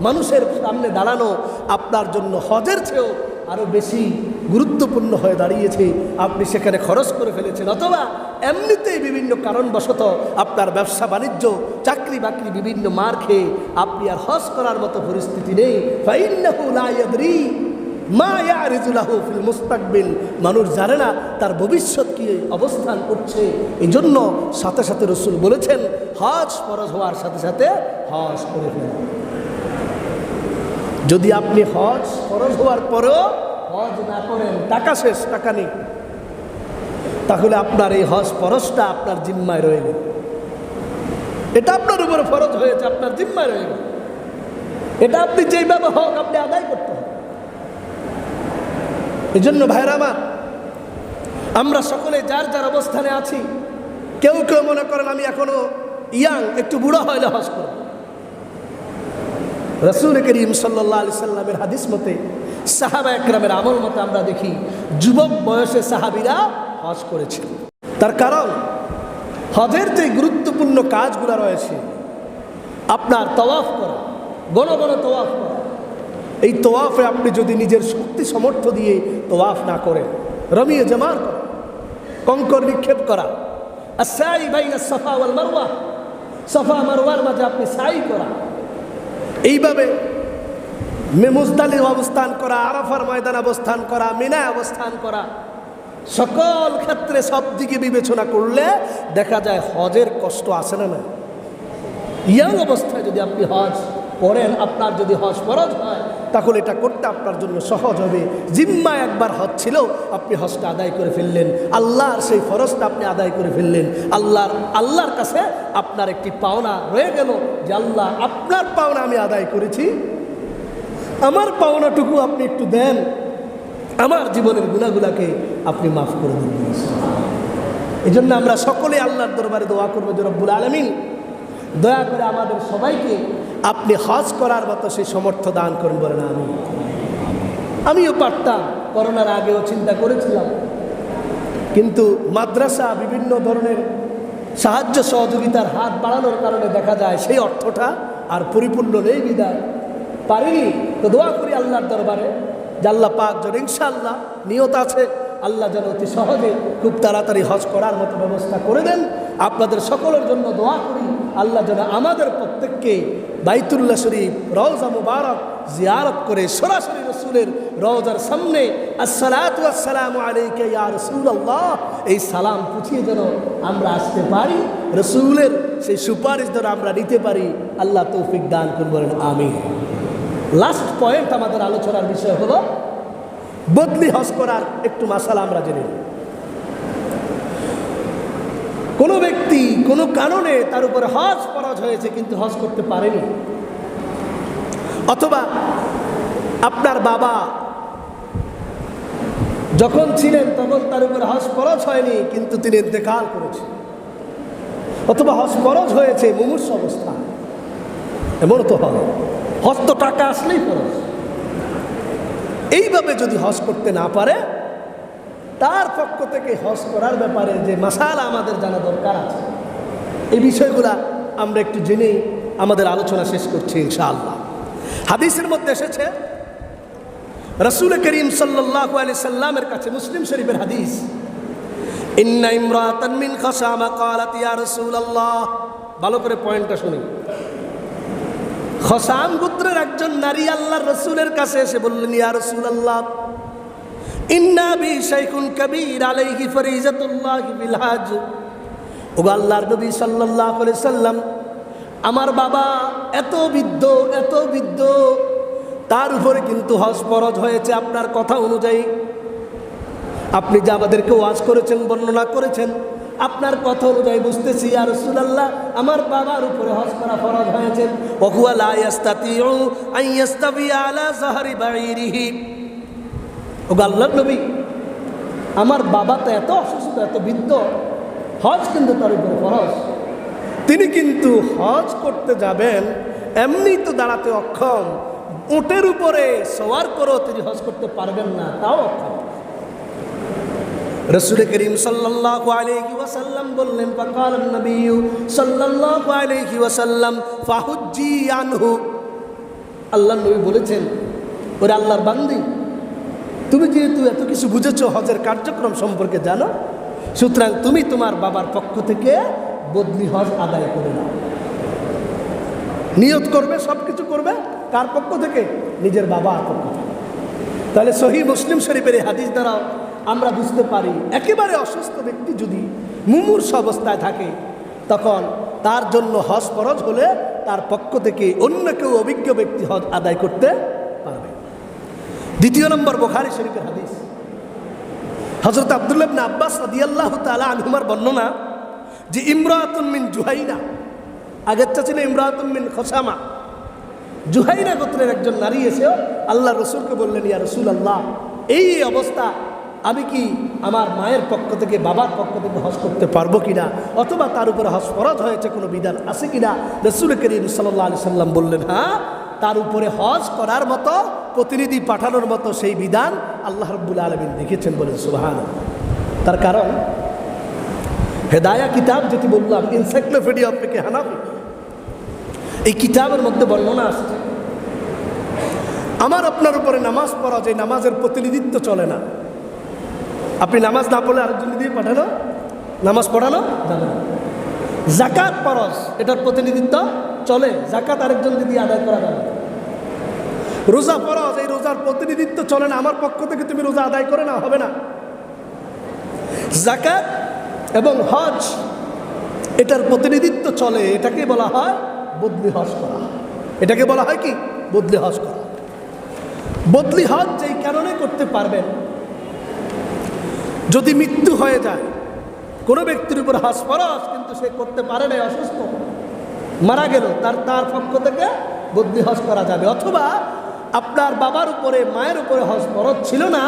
মানুষের সামনে দাঁড়ানো আপনার জন্য হজের চেয়েও আরও বেশি গুরুত্বপূর্ণ হয়ে দাঁড়িয়েছে। আপনি সেখানে খরচ করে ফেলেছেন, অথবা এমনিতেই বিভিন্ন কারণবশত আপনার ব্যবসা বাণিজ্য, চাকরি বাকরি বিভিন্ন মার খেয়ে আপনি আর হজ করার মতো পরিস্থিতি নেই। ফাইন্নাহু লা ইয়াদরি মা ইয়ারজু লাহু ফিল মুস্তাকবিল, মানুষ জানে না তার ভবিষ্যৎ কি অবস্থান করছে। এই জন্য সাথে সাথে রসুল বলেছেন হজ ফরজ হওয়ার সাথে সাথে হজ করে ফেলেন। যদি আপনি হজ ফরজ হওয়ার পরেও হজ না করেন, টাকা শেষ, টাকা নেই, তাহলে আপনার এই হজ ফরজটা আপনার জিম্মায় রয়ে গেল। এটা আপনার উপরে ফরজ হয়েছে, আপনার জিম্মায় রয়ে গেল। এটা আপনি যেইভাবে হোক আপনি আদায় করতে হবে। এই জন্য ভাইরা আমার, আমরা সকলে যার যার অবস্থানে আছি, কেউ কেউ মনে করেন আমি এখনো ইয়াং, একটু বুড়ো হইলে হজ করব। রাসূল করিম সাল্লাল্লাহু আলাইহি সাল্লামের হাদিস মতে সাহাবা একরামের আমল মতো আমরা দেখি যুবক বয়সে সাহাবীরা হজ করেছে। তার কারণ হজের যে গুরুত্বপূর্ণ কাজগুলো রয়েছে, আপনার তওয়াফ করা, গণ গণ তওয়াফ করা, এই তওয়াফে আপনি যদি নিজের শক্তি সামর্থ্য দিয়ে তওয়াফ না করেন, রমিয়ে জামার করা, কঙ্কর নিক্ষেপ করা, আস-সাই বাইনা সাফা ওয়াল মারওয়া, সাফা মারওয়ার মাঝে আপনি সাই করা, এইভাবে মুজদালিফা অবস্থান করা, আরাফার ময়দান অবস্থান করা, মিনায় অবস্থান করা, সকল ক্ষেত্রে সব দিকে বিবেচনা করলে দেখা যায় হজের কষ্ট আসে না। না, ইয়াং অবস্থায় যদি আপনি হজ করেন, আপনার যদি হজ ফরজ হয়, তাহলে এটা করতে আপনার জন্য সহজ হবে। জিম্মা একবার হজ ছিল, আপনি হজটা আদায় করে ফেললেন, আল্লাহর সেই ফরজটা আপনি আদায় করে ফেললেন। আল্লাহর কাছে আপনার একটি পাওনা রয়ে গেল যে আল্লাহ, আপনার পাওনা আমি আদায় করেছি, আমার পাওনাটুকু আপনি একটু দেন, আমার জীবনের গুনাহগুলাকে আপনি মাফ করে দিন। এই জন্য আমরা সকলে আল্লাহর দরবারে দোয়া করবো যে রব্বুল আলামিন দয়া করে আমাদের সবাইকে আপনি হজ করার মতো সেই সামর্থ্য দান করেন। বলেন আমিও পারতাম, করোনার আগেও চিন্তা করেছিলাম, কিন্তু মাদ্রাসা বিভিন্ন ধরনের সাহায্য সহযোগিতার হাত বাড়ানোর কারণে দেখা যায় সেই অর্থটা আর পরিপূর্ণ নেই, বিদায় পারিনি। তো দোয়া করি আল্লাহর দরবারে যে আল্লাহ পাক যেন, ইনশাআল্লাহ নিয়ত আছে, আল্লাহ যেন অতি সহজে খুব তাড়াতাড়ি হজ করার মতো ব্যবস্থা করে দেন। আপনাদের সকলের জন্য দোয়া করি আল্লাহ যেন আমাদের প্রত্যেককে বাইতুল্লাহ শরীফ রওজা মুবারক জিয়ারত করে সরাসরি রসুলের রওজার সামনে আসসালাতু ওয়াসসালামু আলাইকা ইয়া রাসূলুল্লাহ এই সালাম পুছিয়ে যেন আমরা আসতে পারি, রসুলের সেই সুপারিশ যেন আমরা নিতে পারি। আল্লাহ তৌফিক দান করুন, বলেন আমিন। লাস্ট পয়েন্ট আমাদের আলোচনার বিষয় হলো বদলি হজ করার একটু মাসালা আমরা জেনে নিই। কোনো ব্যক্তি কোনো কারণে তার উপরে হজ ফরজ হয়েছে কিন্তু হজ করতে পারেনি, অথবা আপনার বাবা যখন ছিলেন তখন তার উপরে হজ ফরজ হয়নি কিন্তু তিনি ইন্তেকাল করেছেন, অথবা হজ ফরজ হয়েছে মুমূর্ষ অবস্থা, এমন তো হয়, হজ তো টাকা আসলেই ফরজ। এইভাবে যদি হজ করতে না পারে, তার পক্ষ থেকে হজ করার ব্যাপারে যে মাসালা আমাদের জানা দরকার আছে, এই বিষয়গুলা আমরা একটু জেনেই আমাদের আলোচনা শেষ করছি ইনশাআল্লাহ। হাদিসের মধ্যে এসেছে রাসূল করিম সাল্লাল্লাহু আলাইহি সাল্লামের কাছে, মুসলিম শরীফের হাদিস, ইন্না ইমরাতান মিন খাসামা ক্বালাত ইয়া রাসূলুল্লাহ, ভালো করে পয়েন্টটা শুনি। খসাম গোত্রের একজন নারী আল্লাহর রাসূলের কাছে এসে বললেন, ইয়া রাসূলুল্লাহ ইন্না বি শাইখুন কাবীর আলাইহি ফরিজাতুল্লাহি বিল হজ। ও আল্লাহর নবী সাল্লাল্লাহু আলাইহি সাল্লাম, আমার বাবা এত বৃদ্ধ, তার উপরে কিন্তু হজ ফরজ হয়েছে আপনার কথা অনুযায়ী। আপনি যা আমাদেরকে ওয়াজ করেছেন, বর্ণনা করেছেন, আপনার কথা অনুযায়ী বুঝতেছি ইয়া রাসূলুল্লাহ আমার বাবার উপরে হজ করা ফরজ হয়েছে। ওয়া হুয়া লা ইস্তাতিউ আন ইস্তাবিয়া আলা যাহরি বাঈরিহি। ও আল্লাহর নবী, আমার বাবা তো এত অসুস্থ, এত বৃদ্ধ, হজ কিন্তু তার উপরে ফরজ, তিনি কিন্তু হজ করতে যাবেন, এমনি তো দাঁড়াতে অক্ষম, উটের উপরে সওয়ার করেও তিনি হজ করতে পারবেন না, তাও অক্ষম। রাসূল করিম সাল্লাল্লাহু আলাইহি ওয়াসাল্লাম বললেন, ফাকালান নবী সাল্লাল্লাহু আলাইহি ওয়াসাল্লাম ফাহুজ্জি আনহু। আল্লাহর নবী বলেছেন, ওরে আল্লাহর বান্দি, তুমি যেহেতু এত কিছু বুঝেছো, হজের কার্যক্রম সম্পর্কে জানো, সুতরাং তুমি তোমার বাবার পক্ষ থেকে বদলি হজ আদায় করে নাও। নিয়ত করবে, সব কিছু করবে, কার পক্ষ থেকে? নিজের বাবার পক্ষ থেকে। তাহলে সহিহ মুসলিম শরীফের এই হাদিস দ্বারাও আমরা বুঝতে পারি, একেবারে অসুস্থ ব্যক্তি যদি মুমূর্ষ অবস্থায় থাকে, তখন তার জন্য হজ ফরজ হলে তার পক্ষ থেকে অন্য কেউ অভিজ্ঞ ব্যক্তি হজ আদায় করতে পারবে। দ্বিতীয় নম্বর বুখারী শরীফের হাদিস, হযরত আব্দুল্লাহ ইবনে আব্বাস রাদিয়াল্লাহু তাআলা আনহুমার বর্ণনা যে ইমরাতুন মিন জুহাইনা, আগেরটা ছিল ইমরাতুন মিন খসামা, জুহাইনা গোত্রের একজন নারী এসেও আল্লাহ রসুলকে বললেন, ইয়া রাসূলুল্লাহ এই অবস্থা আমি কি আমার মায়ের পক্ষ থেকে, বাবার পক্ষ থেকে হজ করতে পারবো কিনা, অথবা তার উপরে হজ ফরজ হয়েছে, কোনো বিধান আছে কিনা? রাসূল করিম সাল্লাল্লাহু আলাইহি সাল্লাম বললেন, হ্যাঁ, তার উপরে হজ করার মতো প্রতিনিধি পাঠানোর মতো সেই বিধান আল্লাহ রাব্বুল আলামিন দেখেছেন, বলেন সুবহানাল্লাহ। তার কারণ হেদায়া কিতাব যেটি বললাম, এনসাইক্লোপিডিয়া অফ ফিকহ হানাফি, এই কিতাবের মধ্যে বর্ণনা আসছে আমার আপনার উপরে নামাজ পড়া, যে নামাজের প্রতিনিধিত্ব চলে না। আপনি নামাজ না পড়লে আরেকজন দিয়ে পাঠানো, নামাজ পড়ানো যাবে না। যাকাত ফরজ, এটার প্রতিনিধিত্ব চলে, যাকাত আরেকজন দিয়ে আদায় করা যাবে। রোজা ফরজ, এই রোজার প্রতিনিধিত্ব চলে না, আমার পক্ষ থেকে তুমি রোজা আদায় করে না, হবে না। যাকাত এবং হজ, এটার প্রতিনিধিত্ব চলে, এটাকে বলা হয় বদলি হজ করা। এটাকে বলা হয় কি? বদলি হজ করা। বদলি হজ যেই কারণে করতে পারবেন, যদি মৃত্যু হয়ে যায়, কোনো ব্যক্তির উপর হজ ফরজ কিন্তু সে করতে পারে না, অসুস্থ, মারা গেল, তার পক্ষ থেকে বদলি হজ করা যাবে। অথবা আপনার বাবার উপরে মায়ের উপরে হজ ফরজ ছিল না,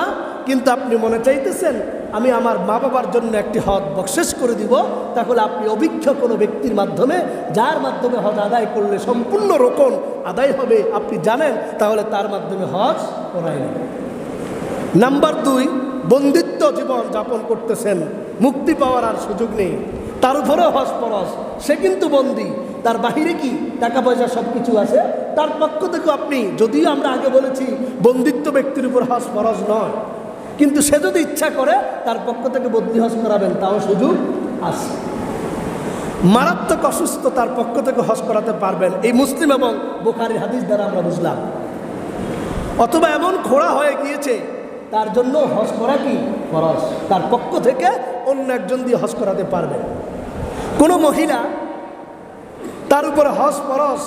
কিন্তু আপনি মনে চাইতেছেন আমি আমার মা বাবার জন্য একটি হজ বকশিশ করে দিব, তাহলে আপনি অভিজ্ঞ কোনো ব্যক্তির মাধ্যমে, যার মাধ্যমে হজ আদায় করলে সম্পূর্ণ রোকন আদায় হবে আপনি জানেন, তাহলে তার মাধ্যমে হজ করাই নেবেন। নাম্বার 2, বন্দিত্ব জীবন যাপন করতেছেন, মুক্তি পাওয়ার আর সুযোগ নেই, তার উপরেও হজ ফরজ, সে কিন্তু বন্দী, তার বাহিরে কি টাকা পয়সা সব কিছু আছে, তার পক্ষ থেকে আপনি, যদিও আমরা আগে বলেছি বন্দিত্ব ব্যক্তির উপর হজ ফরজ নয়, কিন্তু সে যদি ইচ্ছা করে তার পক্ষ থেকে বদলি হজ করাবেন, তাও সুযোগ আছে। মারাত্মক অসুস্থ, তার পক্ষ থেকে হজ করাতে পারবেন, এই মুসলিম এবং বুখারীর হাদিস দ্বারা আমরা বুঝলাম। অথবা এমন খোড়া হয়ে গিয়েছে, তার জন্য হজ করা কি ফরজ, তার পক্ষ থেকে অন্য একজন দিয়ে হজ করাতে পারবেন। কোনো মহিলা, তার উপরে হজ ফরজ,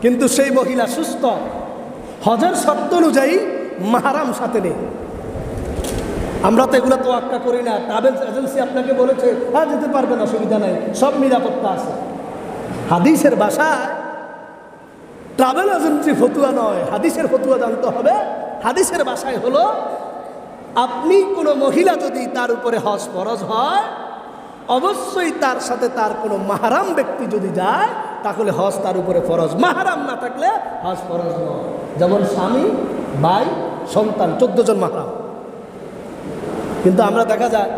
কিন্তু সেই মহিলা সুস্থ, হজের শর্ত অনুযায়ী মাহরাম সাথে নেই। আমরা তো এগুলো তোয়াক্কা করি না, ট্রাভেল এজেন্সি আপনাকে বলেছে হ্যাঁ যেতে পারবেন, অসুবিধা নাই, সব নিরাপত্তা আছে। হাদিসের ভাষায় ট্রাভেল এজেন্সি ফতুয়া নয়, হাদিসের ফতুয়া জানতে হবে। হাদিসের ভাষায় হলো, আপনি কোনো মহিলা যদি তার উপরে হজ ফরজ হয়, অবশ্যই তার সাথে তার কোনো মাহরাম ব্যক্তি যদি যায়, তাহলে হজ তার উপরে ফরজ। মাহরাম না থাকলে হজ ফরজ নয়। যেমন স্বামী, ভাই, সন্তান, 14 জন মাহরাম। কিন্তু আমরা দেখা যায়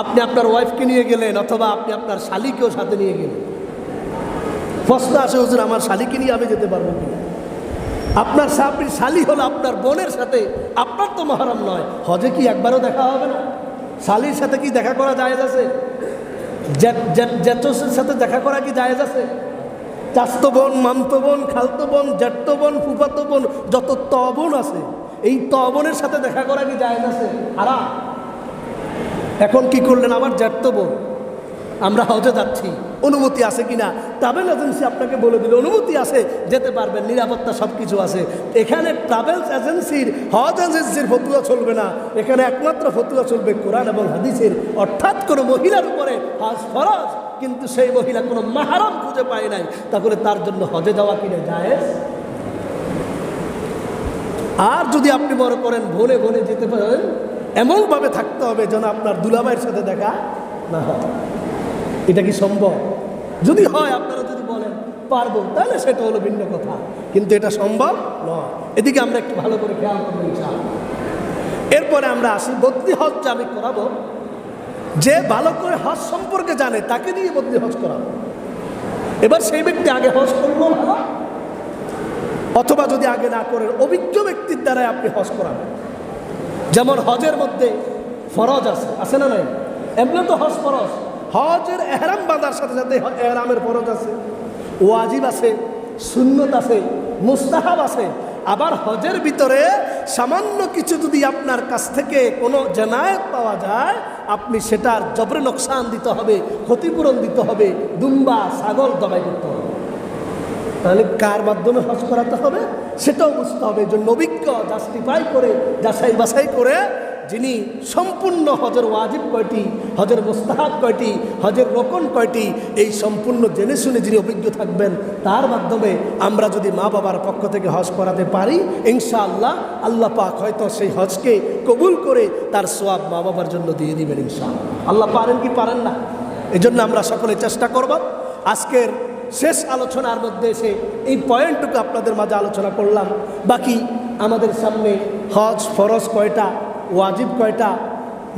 আপনি আপনার ওয়াইফকে নিয়ে গেলেন, অথবা আপনি আপনার শালিকেও সাথে নিয়ে গেলেন, প্রশ্ন আসে হুজুর আমার শালিকে নিয়ে আমি যেতে পারবো কিনা? আপনার শালি হলো আপনার বোনের সাথে, আপনার তো মাহরাম নয়, হজে কি একবারও দেখা হবে না? শালির সাথে কি দেখা করা জায়েজ আছে? জ্যাঠের সাথে দেখা করা কি জায়েজ আছে? চাচতো বোন, মামতো বোন, খালতো বোন, জ্যাঠতো বোন, ফুফাতো বোন, যত বোন আছে, এই বোনের সাথে দেখা করা কি জায়েজ আছে? হারাম। এখন কি করলেন, আমার জ্যাঠতো বোন, আমরা হজে যাচ্ছি, অনুমতি আছে কিনা? ট্রাভেল এজেন্সি আপনাকে বলে দিল অনুমতি আছে, যেতে পারবেন, নিরাপত্তা সব কিছু আছে। এখানে ট্রাভেল এজেন্সির, হজ এজেন্সির ফতুয়া চলবে না, এখানে একমাত্র ফতুয়া চলবে কোরআন এবং হাদিসের। অর্থাৎ কোনো মহিলার উপরে হজ ফরজ, কিন্তু সেই মহিলা কোনো মাহরাম খুঁজে পায় নাই, তাহলে তার জন্য হজে যাওয়া কিনা জায়েজ। আর যদি আপনি মনে করেন ভোলে ভোলে যেতে পারেন, এমনভাবে থাকতে হবে যেন আপনার দুলাভাইয়ের সাথে দেখা না হয়। এটা কি সম্ভব? যদি হয়, আপনারা যদি বলেন পারবো, তাহলে সেটা হলো ভিন্ন কথা, কিন্তু এটা সম্ভব নয়। এদিকে আমরা একটু ভালো করে খেয়াল করবো ইনশাআল্লাহ। এরপরে আমরা আসি, বদলি হজ যে আমি করাবো, যে ভালো করে হজ সম্পর্কে জানে তাকে দিয়ে বদলি হজ করাবো। এবার সেই ব্যক্তি আগে হজ করবো ভালো, অথবা যদি আগে না করেন, অভিজ্ঞ ব্যক্তির দ্বারাই আপনি হজ করাবেন। যেমন হজের মধ্যে ফরজ আছে না নাই? এমনি তো হজ ফরজ, হজের এহরাম বাঁধার সাথে সাথে এহরামের ফরজ আছে, ওয়াজিব আছে, সুন্নত আছে, মুস্তাহাব আছে। আবার হজের ভিতরে সামান্য কিছু যদি আপনার কাছ থেকে কোনো জানায়েত পাওয়া যায়, আপনি সেটার জবরে নোকসান দিতে হবে, ক্ষতিপূরণ দিতে হবে, দুম্বা ছাগল জবাই করতে হবে। তাহলে কার মাধ্যমে হজ করাতে হবে সেটাও বুঝতে হবে। এই জন্য অভিজ্ঞ জাস্টিফাই করে, যাচাই বাছাই করে, যিনি সম্পূর্ণ হজের ওয়াজিব কয়টি, হজের মুস্তাহাব কয়টি, হজের রোকন কয়টি, এই সম্পূর্ণ জেনে শুনে যিনি অভিজ্ঞ থাকবেন, তার মাধ্যমে আমরা যদি মা বাবার পক্ষ থেকে হজ করাতে পারি, ইনশাআল্লাহ আল্লাহ পাক হয়তো সেই হজকে কবুল করে তার সওয়াব মা বাবার জন্য দিয়ে দিবেন ইনশাআল্লাহ। আল্লাহ পারেন কি পারেন না? এই জন্য আমরা সকলে চেষ্টা করব। আজকের শেষ আলোচনার মধ্যে এসে এই পয়েন্টটুকু আপনাদের মাঝে আলোচনা করলাম। বাকি আমাদের সামনে হজ ফরজ কয়টা, ওয়াজিব কয়টা,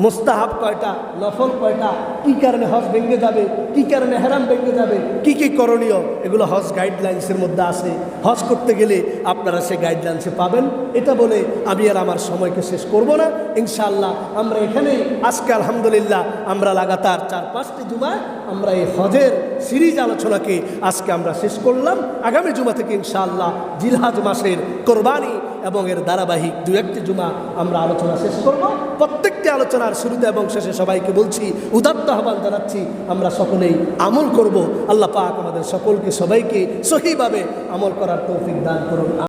মুস্তাহাব কয়টা, নফল কয়টা, কী কারণে হজ ভেঙে যাবে, কী কারণে হেরাম ভেঙে যাবে, কি কি করণীয়, এগুলো হজ গাইডলাইন্সের মধ্যে আছে। হজ করতে গেলে আপনারা সে গাইডলাইন্সে পাবেন। এটা বলে আমি আর আমার সময়কে শেষ করব না। ইনশাআল্লাহ আমরা এখানেই আজকে আলহামদুলিল্লাহ আমরা লাগাতার 4-5টি জুমায় আমরা এই হজের সিরিজ আলোচনাকে আজকে আমরা শেষ করলাম। আগামী জুমা থেকে ইনশাআল্লাহ জিলহজ মাসের কোরবানি এবং এর ধারাবাহিক 2-1টি জুমা আমরা আলোচনা শেষ করব। প্রত্যেকটি আলোচনার শুরুতে এবং শেষে সবাইকে বলছি, উদাত্ত আহ্বান জানাচ্ছি, আমরা সকলেই আমল করব। আল্লাহ পাক আমাদের সকলকে সবাইকে সহিভাবে আমল করার তৌফিক দান করুন।